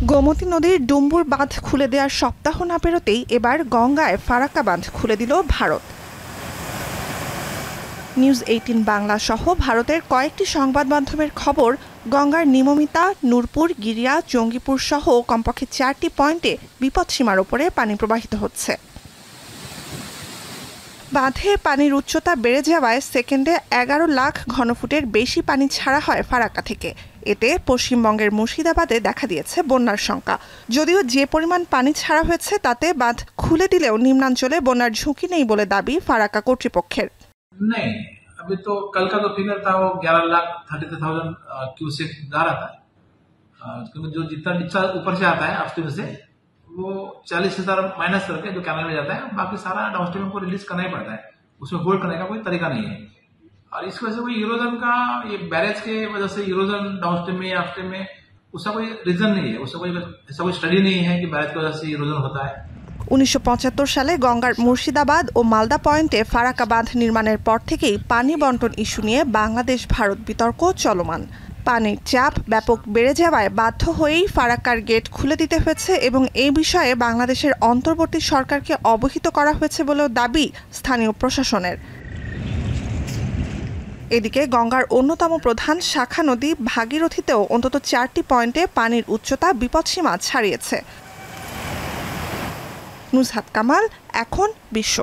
গোমতী নদীর ডুম্বুর বাঁধ খুলে দেওয়ার সপ্তাহ না পেরোতেই এবার গঙ্গায় ফারাক্কা বাঁধ খুলে দিল ভারত। নিউজ 18 বাংলা সহ ভারতের কয়েকটি সংবাদ মাধ্যমের খবর, গঙ্গার নিমমিতা, নূরপুর, গিরিয়া, জঙ্গিপুর সহ কমপক্ষে 4টি পয়েন্টে বিপদসীমার ওপরে পানি প্রবাহিত হচ্ছে। বাঁধে পানির উচ্চতা বেড়ে যাওয়ায় সেকেন্ডে 11 লাখ ঘনফুটের বেশি পানি ছাড়া হয় ফারাক্কা থেকে। এতে পশ্চিমবঙ্গের মুর্শিদাবাদে দেখা দিয়েছে বন্যার শঙ্কা। যদিও যে পরিমাণ পানি ছাড়া হয়েছে তাতে বাঁধ খুলে দিলেও নিম্নাঞ্চলে বন্যার ঝুঁকি নেই বলে দাবি ফারাক্কা কর্তৃপক্ষের। नहीं, अभी तो कल का जो फिगर था वो 11,33,000 क्यूसेक जा रहा था, क्योंकि जो जितना नीचा ऊपर से आता है अपस्ट्रीम से वो 40,000 माइनस करके जो कैनल में जाता है, बाकी सारा डाउनस्ट्रीम को रिलीज करना ही पड़ता है। उसमें होल्ड करने का कोई तरीका नहीं है। और इस वजह से कोई इरोजन का, ये बैरेज के वजह से इरोजन डाउनस्ट्रीम में या अपस्ट्रीम में उसका कोई रीजन नहीं है, उसका कोई ऐसा कोई स्टडी नहीं है कि बैरेज की वजह से इरोजन होता है। 1975 সালে গঙ্গার মুর্শিদাবাদ ও মালদা পয়েন্টে ফারাক্কা বাঁধ নির্মাণের পর থেকেই পানি বন্টন ইস্যু নিয়ে বাংলাদেশ ভারত বিতর্ক চলমান। পানির চাপ ব্যাপক বেড়ে যাওয়ায় বাধ্য হয়েই ফারাক্কার গেট খুলে দিতে হয়েছে এবং এই বিষয়ে বাংলাদেশের অন্তর্বর্তী সরকারকে অবহিত করা হয়েছে বলেও দাবি স্থানীয় প্রশাসনের। এদিকে গঙ্গার অন্যতম প্রধান শাখা নদী ভাগীরথীতেও অন্তত 4টি পয়েন্টে পানির উচ্চতা বিপদসীমা ছাড়িয়েছে। নুসহাত কামাল, এখন বিশ্ব।